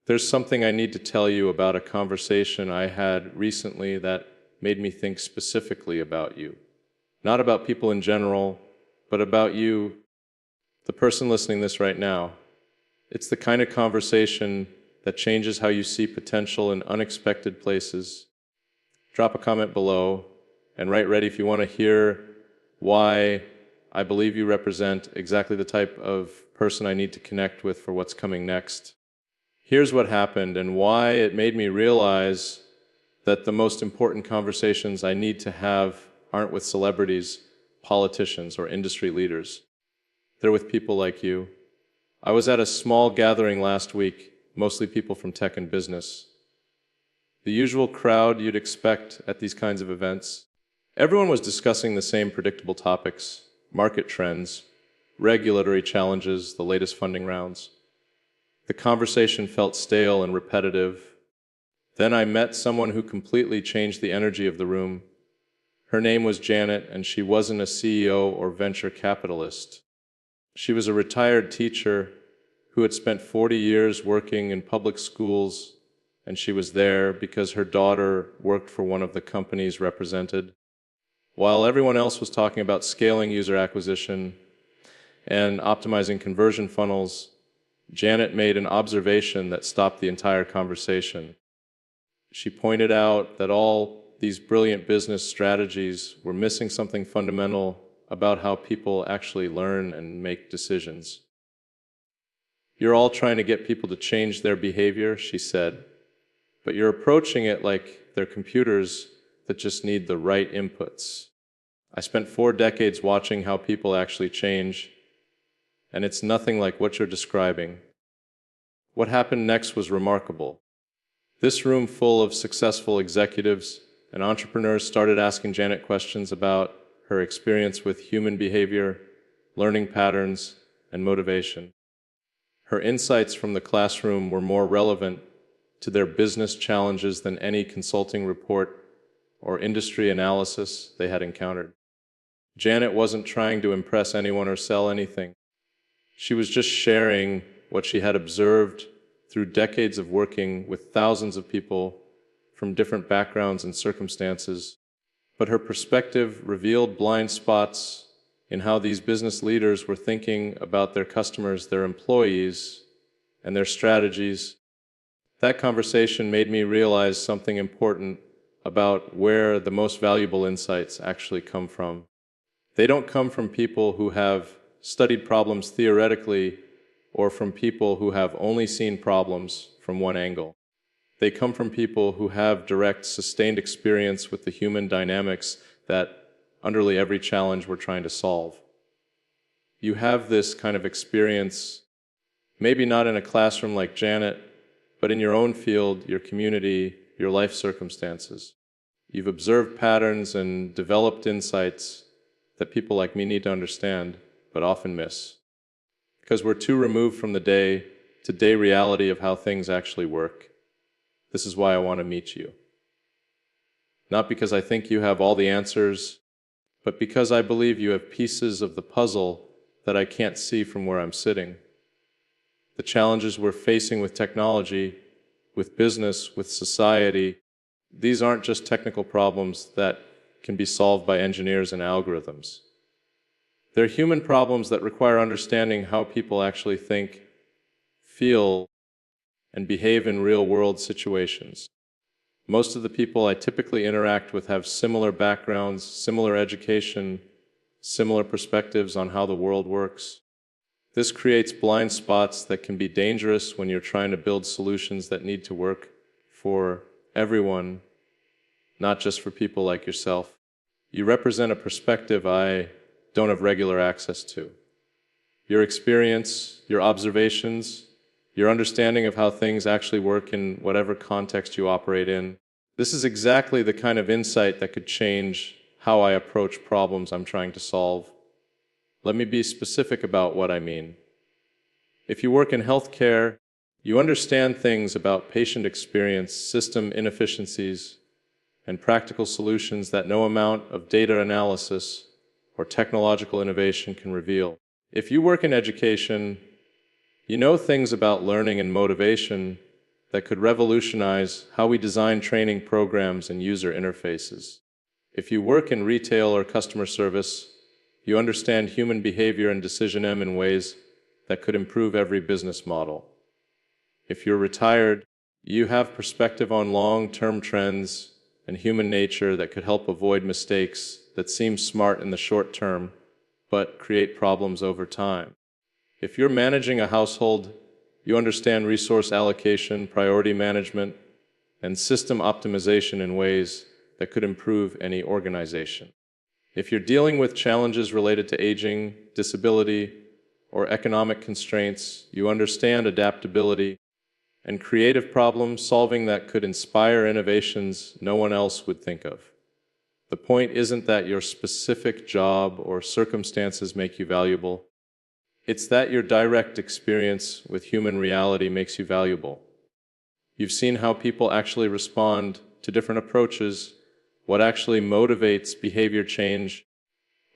There's something I need to tell you about a conversation I had recently that made me think specifically about you. Not about people in general, but about you, the person listening to this right now. It's the kind of conversation that changes how you see potential in unexpected places. Drop a comment below and write ready if you want to hear why I believe you represent exactly the type of person I need to connect with for what's coming next. Here's what happened and why it made me realize that the most important conversations I need to have aren't with celebrities, politicians, or industry leaders. They're with people like you. I was at a small gathering last week, mostly people from tech and business. The usual crowd you'd expect at these kinds of events. Everyone was discussing the same predictable topics: market trends, regulatory challenges, the latest funding rounds. The conversation felt stale and repetitive. Then I met someone who completely changed the energy of the room. Her name was Janet, and she wasn't a CEO or venture capitalist. She was a retired teacher who had spent 40 years working in public schools, and she was there because her daughter worked for one of the companies represented. While everyone else was talking about scaling user acquisition and optimizing conversion funnels, Janet made an observation that stopped the entire conversation. She pointed out that all these brilliant business strategies were missing something fundamental about how people actually learn and make decisions. You're all trying to get people to change their behavior, she said, but you're approaching it like they're computers that just need the right inputs. I spent 4 decades watching how people actually change, and it's nothing like what you're describing. What happened next was remarkable. This room full of successful executives and entrepreneurs started asking Janet questions about her experience with human behavior, learning patterns, and motivation. Her insights from the classroom were more relevant to their business challenges than any consulting report or industry analysis they had encountered. Janet wasn't trying to impress anyone or sell anything. She was just sharing what she had observed through decades of working with thousands of people from different backgrounds and circumstances. But her perspective revealed blind spots in how these business leaders were thinking about their customers, their employees, and their strategies. That conversation made me realize something important about where the most valuable insights actually come from. They don't come from people who have studied problems theoretically or from people who have only seen problems from one angle. They come from people who have direct, sustained experience with the human dynamics that underlie every challenge we're trying to solve. You have this kind of experience, maybe not in a classroom like Janet, but in your own field, your community, your life circumstances. You've observed patterns and developed insights that people like me need to understand, but often miss. Because we're too removed from the day-to-day reality of how things actually work. This is why I want to meet you. Not because I think you have all the answers, but because I believe you have pieces of the puzzle that I can't see from where I'm sitting. The challenges we're facing with technology, with business, with society, these aren't just technical problems that can be solved by engineers and algorithms. They're human problems that require understanding how people actually think, feel, and behave in real-world situations. Most of the people I typically interact with have similar backgrounds, similar education, similar perspectives on how the world works. This creates blind spots that can be dangerous when you're trying to build solutions that need to work for everyone, not just for people like yourself. You represent a perspective I don't have regular access to. Your experience, your observations, your understanding of how things actually work in whatever context you operate in. This is exactly the kind of insight that could change how I approach problems I'm trying to solve. Let me be specific about what I mean. If you work in healthcare, you understand things about patient experience, system inefficiencies, and practical solutions that no amount of data analysis or technological innovation can reveal. If you work in education, you know things about learning and motivation that could revolutionize how we design training programs and user interfaces. If you work in retail or customer service, you understand human behavior and decision in ways that could improve every business model. If you're retired, you have perspective on long-term trends and human nature that could help avoid mistakes that seem smart in the short term, but create problems over time. If you're managing a household, you understand resource allocation, priority management, and system optimization in ways that could improve any organization. If you're dealing with challenges related to aging, disability, or economic constraints, you understand adaptability and creative problem solving that could inspire innovations no one else would think of. The point isn't that your specific job or circumstances make you valuable. It's that your direct experience with human reality makes you valuable. You've seen how people actually respond to different approaches, what actually motivates behavior change,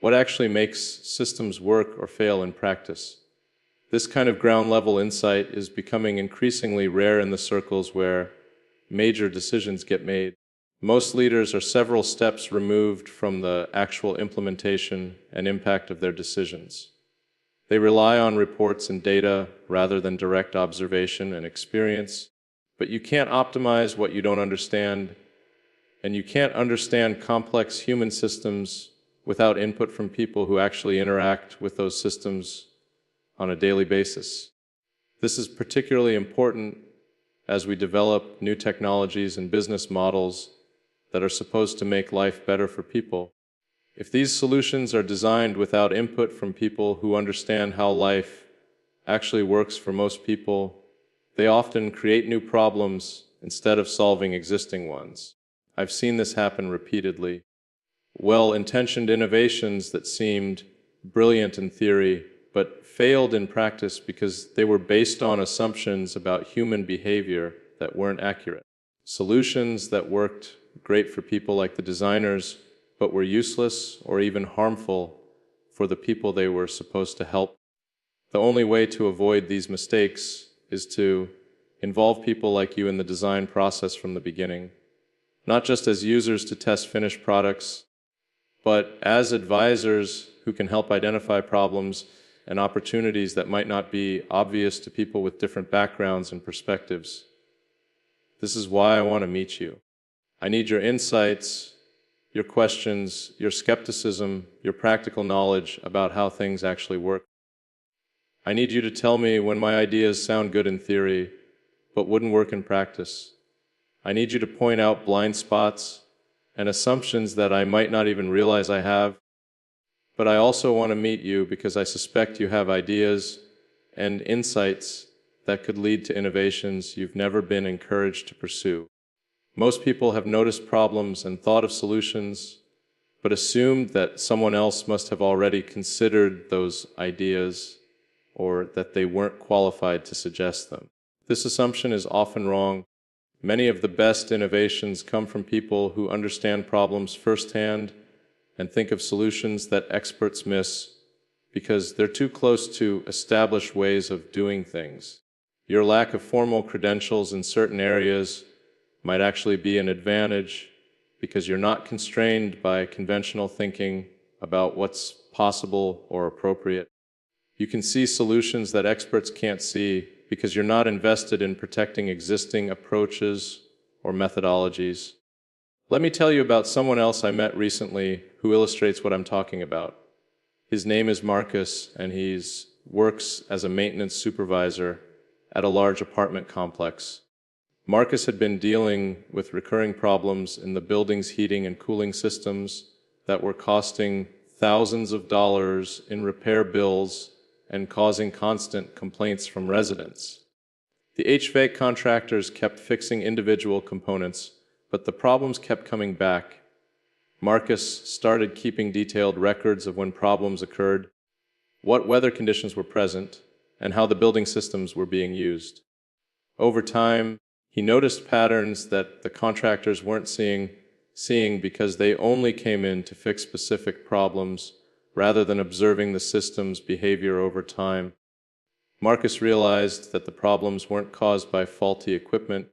what actually makes systems work or fail in practice. This kind of ground-level insight is becoming increasingly rare in the circles where major decisions get made. Most leaders are several steps removed from the actual implementation and impact of their decisions. They rely on reports and data rather than direct observation and experience, but you can't optimize what you don't understand, and you can't understand complex human systems without input from people who actually interact with those systems on a daily basis. This is particularly important as we develop new technologies and business models that are supposed to make life better for people. If these solutions are designed without input from people who understand how life actually works for most people, they often create new problems instead of solving existing ones. I've seen this happen repeatedly. Well-intentioned innovations that seemed brilliant in theory but failed in practice because they were based on assumptions about human behavior that weren't accurate. Solutions that worked great for people like the designers, but were useless or even harmful for the people they were supposed to help. The only way to avoid these mistakes is to involve people like you in the design process from the beginning, not just as users to test finished products, but as advisors who can help identify problems and opportunities that might not be obvious to people with different backgrounds and perspectives. This is why I want to meet you. I need your insights, your questions, your skepticism, your practical knowledge about how things actually work. I need you to tell me when my ideas sound good in theory, but wouldn't work in practice. I need you to point out blind spots and assumptions that I might not even realize I have. But I also want to meet you because I suspect you have ideas and insights that could lead to innovations you've never been encouraged to pursue. Most people have noticed problems and thought of solutions, but assumed that someone else must have already considered those ideas or that they weren't qualified to suggest them. This assumption is often wrong. Many of the best innovations come from people who understand problems firsthand and think of solutions that experts miss because they're too close to established ways of doing things. Your lack of formal credentials in certain areas might actually be an advantage because you're not constrained by conventional thinking about what's possible or appropriate. You can see solutions that experts can't see because you're not invested in protecting existing approaches or methodologies. Let me tell you about someone else I met recently who illustrates what I'm talking about. His name is Marcus, and he works as a maintenance supervisor at a large apartment complex. Marcus had been dealing with recurring problems in the building's heating and cooling systems that were costing thousands of dollars in repair bills and causing constant complaints from residents. The HVAC contractors kept fixing individual components, but the problems kept coming back. Marcus started keeping detailed records of when problems occurred, what weather conditions were present, and how the building systems were being used. Over time, he noticed patterns that the contractors weren't seeing because they only came in to fix specific problems rather than observing the system's behavior over time. Marcus realized that the problems weren't caused by faulty equipment,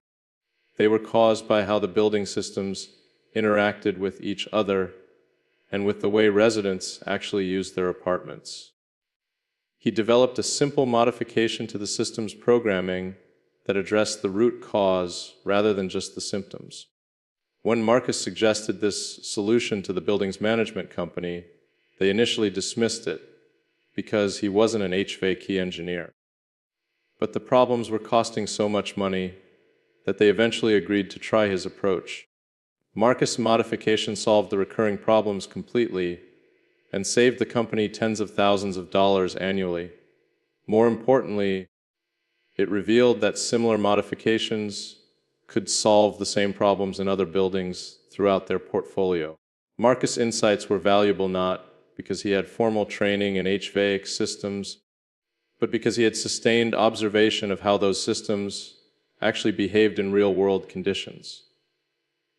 they were caused by how the building systems interacted with each other and with the way residents actually used their apartments. He developed a simple modification to the system's programming that addressed the root cause rather than just the symptoms. When Marcus suggested this solution to the building's management company, they initially dismissed it because he wasn't an HVAC engineer. But the problems were costing so much money that they eventually agreed to try his approach. Marcus' modification solved the recurring problems completely and saved the company tens of thousands of dollars annually. More importantly, it revealed that similar modifications could solve the same problems in other buildings throughout their portfolio. Marcus' insights were valuable not because he had formal training in HVAC systems, but because he had sustained observation of how those systems actually behaved in real-world conditions.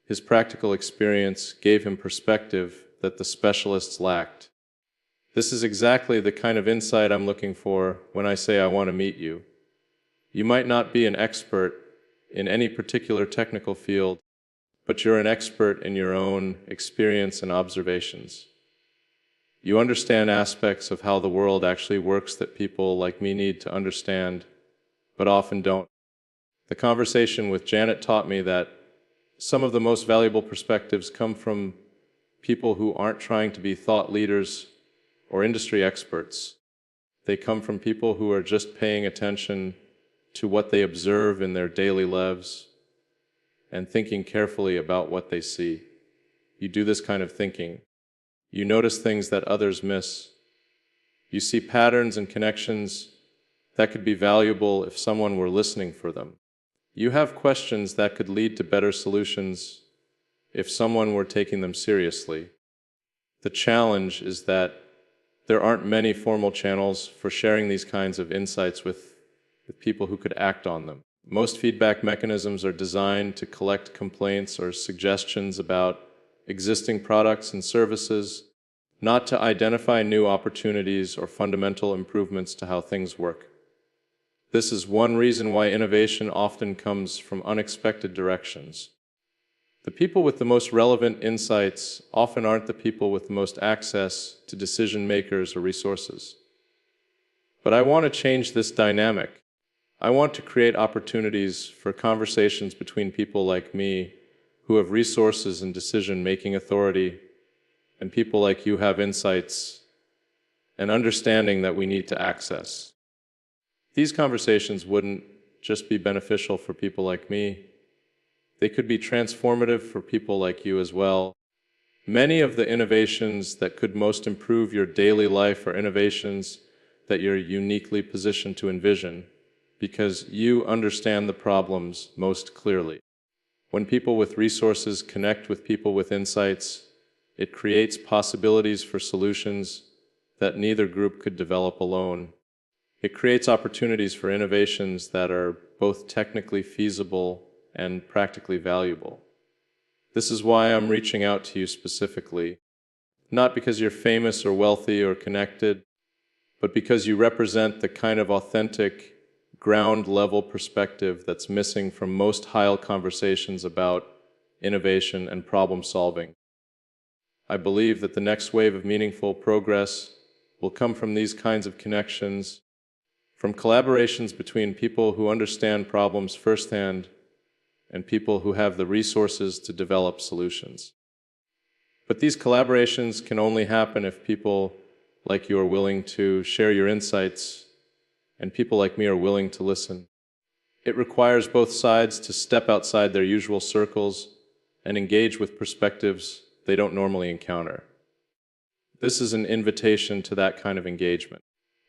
His practical experience gave him perspective that the specialists lacked. This is exactly the kind of insight I'm looking for when I say I want to meet you. You might not be an expert in any particular technical field, but you're an expert in your own experience and observations. You understand aspects of how the world actually works that people like me need to understand, but often don't. The conversation with Janet taught me that some of the most valuable perspectives come from people who aren't trying to be thought leaders or industry experts. They come from people who are just paying attention to what they observe in their daily lives and thinking carefully about what they see. You do this kind of thinking. You notice things that others miss. You see patterns and connections that could be valuable if someone were listening for them. You have questions that could lead to better solutions if someone were taking them seriously. The challenge is that there aren't many formal channels for sharing these kinds of insights with people who could act on them. Most feedback mechanisms are designed to collect complaints or suggestions about existing products and services, not to identify new opportunities or fundamental improvements to how things work. This is one reason why innovation often comes from unexpected directions. The people with the most relevant insights often aren't the people with the most access to decision makers or resources. But I want to change this dynamic. I want to create opportunities for conversations between people like me who have resources and decision-making authority, and people like you have insights and understanding that we need to access. These conversations wouldn't just be beneficial for people like me. They could be transformative for people like you as well. Many of the innovations that could most improve your daily life are innovations that you're uniquely positioned to envision because you understand the problems most clearly. When people with resources connect with people with insights, it creates possibilities for solutions that neither group could develop alone. It creates opportunities for innovations that are both technically feasible and practically valuable. This is why I'm reaching out to you specifically, not because you're famous or wealthy or connected, but because you represent the kind of authentic, ground-level perspective that's missing from most high conversations about innovation and problem-solving. I believe that the next wave of meaningful progress will come from these kinds of connections, from collaborations between people who understand problems firsthand and people who have the resources to develop solutions. But these collaborations can only happen if people like you are willing to share your insights and people like me are willing to listen. It requires both sides to step outside their usual circles and engage with perspectives they don't normally encounter. This is an invitation to that kind of engagement,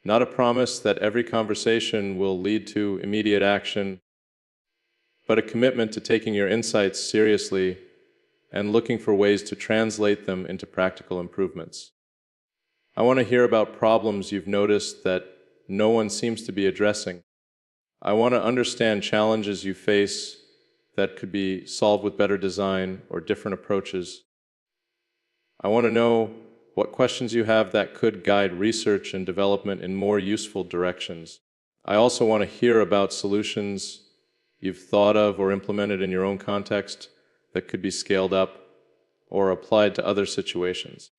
not a promise that every conversation will lead to immediate action, but a commitment to taking your insights seriously and looking for ways to translate them into practical improvements. I want to hear about problems you've noticed that no one seems to be addressing. I want to understand challenges you face that could be solved with better design or different approaches. I want to know what questions you have that could guide research and development in more useful directions. I also want to hear about solutions you've thought of or implemented in your own context that could be scaled up or applied to other situations.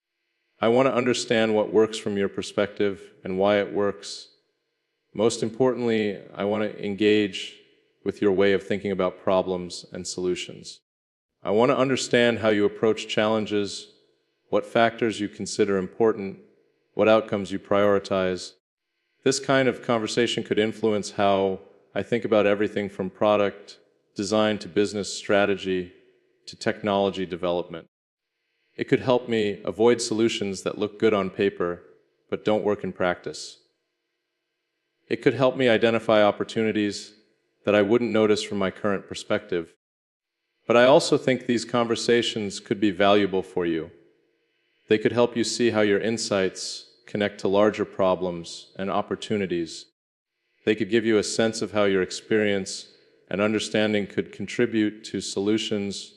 I want to understand what works from your perspective and why it works. Most importantly, I want to engage with your way of thinking about problems and solutions. I want to understand how you approach challenges, what factors you consider important, what outcomes you prioritize. This kind of conversation could influence how I think about everything from product design to business strategy to technology development. It could help me avoid solutions that look good on paper but don't work in practice. It could help me identify opportunities that I wouldn't notice from my current perspective. But I also think these conversations could be valuable for you. They could help you see how your insights connect to larger problems and opportunities. They could give you a sense of how your experience and understanding could contribute to solutions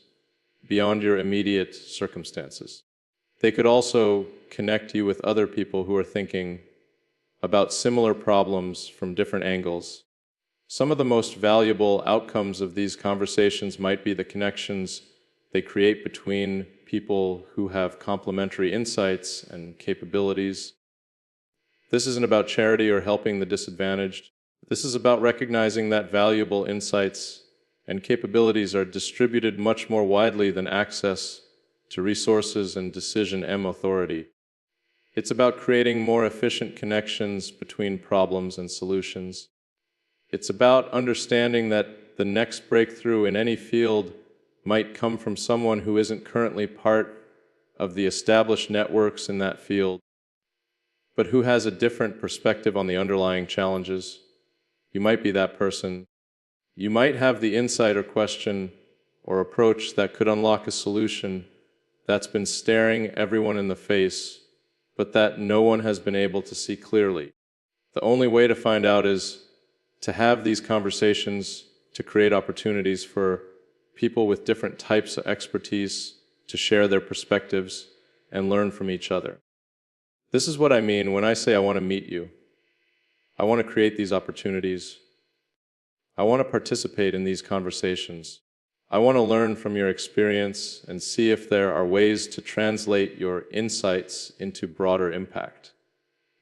beyond your immediate circumstances. They could also connect you with other people who are thinking about similar problems from different angles. Some of the most valuable outcomes of these conversations might be the connections they create between people who have complementary insights and capabilities. This isn't about charity or helping the disadvantaged. This is about recognizing that valuable insights and capabilities are distributed much more widely than access to resources and decision authority. It's about creating more efficient connections between problems and solutions. It's about understanding that the next breakthrough in any field might come from someone who isn't currently part of the established networks in that field, but who has a different perspective on the underlying challenges. You might be that person. You might have the insight or question or approach that could unlock a solution that's been staring everyone in the face, but that no one has been able to see clearly. The only way to find out is to have these conversations, to create opportunities for people with different types of expertise to share their perspectives and learn from each other. This is what I mean when I say I want to meet you. I want to create these opportunities. I want to participate in these conversations. I want to learn from your experience and see if there are ways to translate your insights into broader impact.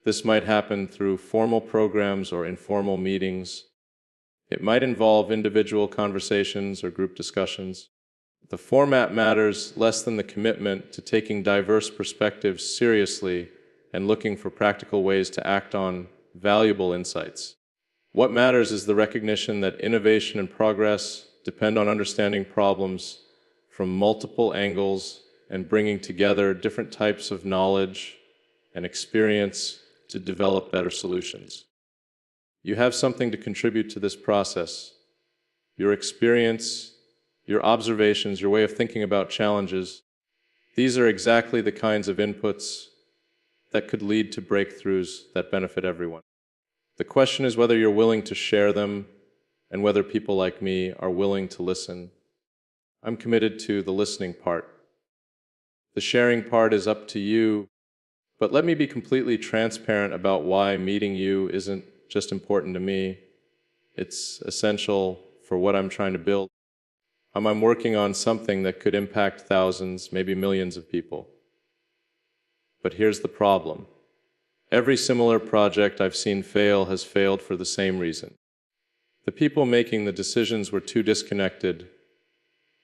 This might happen through formal programs or informal meetings. It might involve individual conversations or group discussions. The format matters less than the commitment to taking diverse perspectives seriously and looking for practical ways to act on valuable insights. What matters is the recognition that innovation and progress depend on understanding problems from multiple angles and bringing together different types of knowledge and experience to develop better solutions. You have something to contribute to this process. Your experience, your observations, your way of thinking about challenges, these are exactly the kinds of inputs that could lead to breakthroughs that benefit everyone. The question is whether you're willing to share them and whether people like me are willing to listen. I'm committed to the listening part. The sharing part is up to you, but let me be completely transparent about why meeting you isn't just important to me. It's essential for what I'm trying to build. I'm working on something that could impact thousands, maybe millions of people. But here's the problem. Every similar project I've seen fail has failed for the same reason. The people making the decisions were too disconnected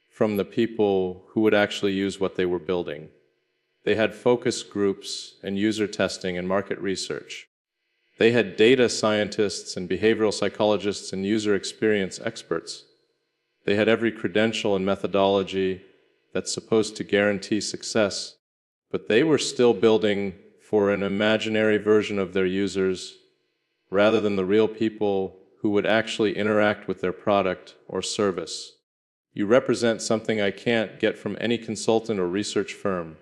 from the people who would actually use what they were building. They had focus groups and user testing and market research. They had data scientists and behavioral psychologists and user experience experts. They had every credential and methodology that's supposed to guarantee success, but they were still building for an imaginary version of their users rather than the real people who would actually interact with their product or service. You represent something I can't get from any consultant or research firm.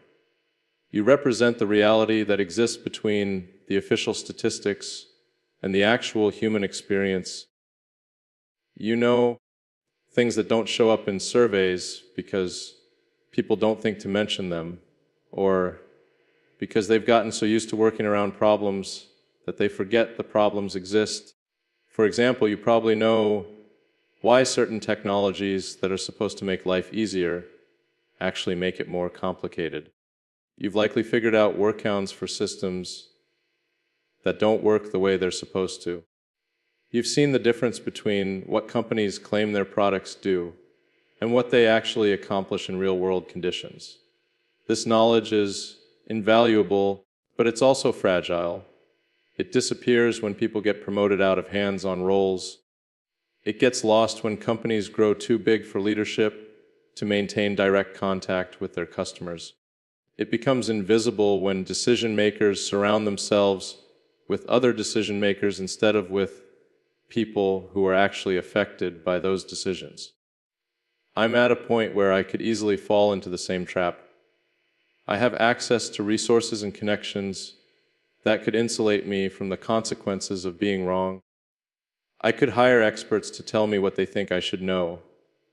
You represent the reality that exists between the official statistics and the actual human experience. You know things that don't show up in surveys because people don't think to mention them, or because they've gotten so used to working around problems that they forget the problems exist For example, you probably know why certain technologies that are supposed to make life easier actually make it more complicated. You've likely figured out workarounds for systems that don't work the way they're supposed to. You've seen the difference between what companies claim their products do and what they actually accomplish in real-world conditions. This knowledge is invaluable, but it's also fragile. It disappears when people get promoted out of hands-on roles. It gets lost when companies grow too big for leadership to maintain direct contact with their customers. It becomes invisible when decision makers surround themselves with other decision makers instead of with people who are actually affected by those decisions. I'm at a point where I could easily fall into the same trap. I have access to resources and connections that could insulate me from the consequences of being wrong. I could hire experts to tell me what they think I should know,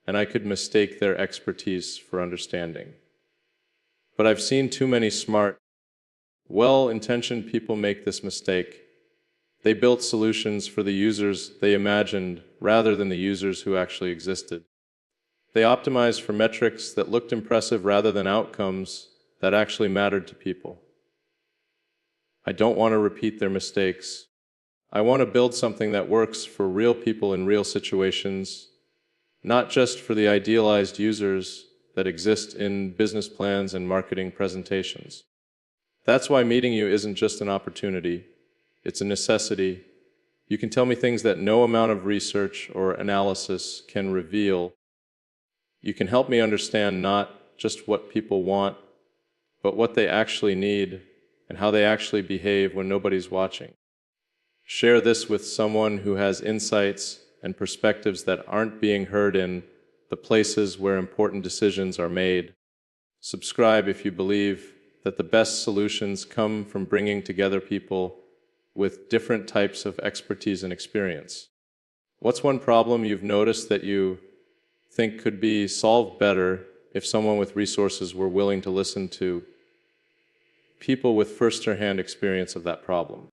and I could mistake their expertise for understanding. But I've seen too many smart, well-intentioned people make this mistake. They built solutions for the users they imagined rather than the users who actually existed. They optimized for metrics that looked impressive rather than outcomes that actually mattered to people. I don't want to repeat their mistakes. I want to build something that works for real people in real situations, not just for the idealized users that exist in business plans and marketing presentations. That's why meeting you isn't just an opportunity, it's a necessity. You can tell me things that no amount of research or analysis can reveal. You can help me understand not just what people want, but what they actually need and how they actually behave when nobody's watching. Share this with someone who has insights and perspectives that aren't being heard in the places where important decisions are made. Subscribe if you believe that the best solutions come from bringing together people with different types of expertise and experience. What's one problem you've noticed that you think could be solved better if someone with resources were willing to listen to people with first-hand experience of that problem?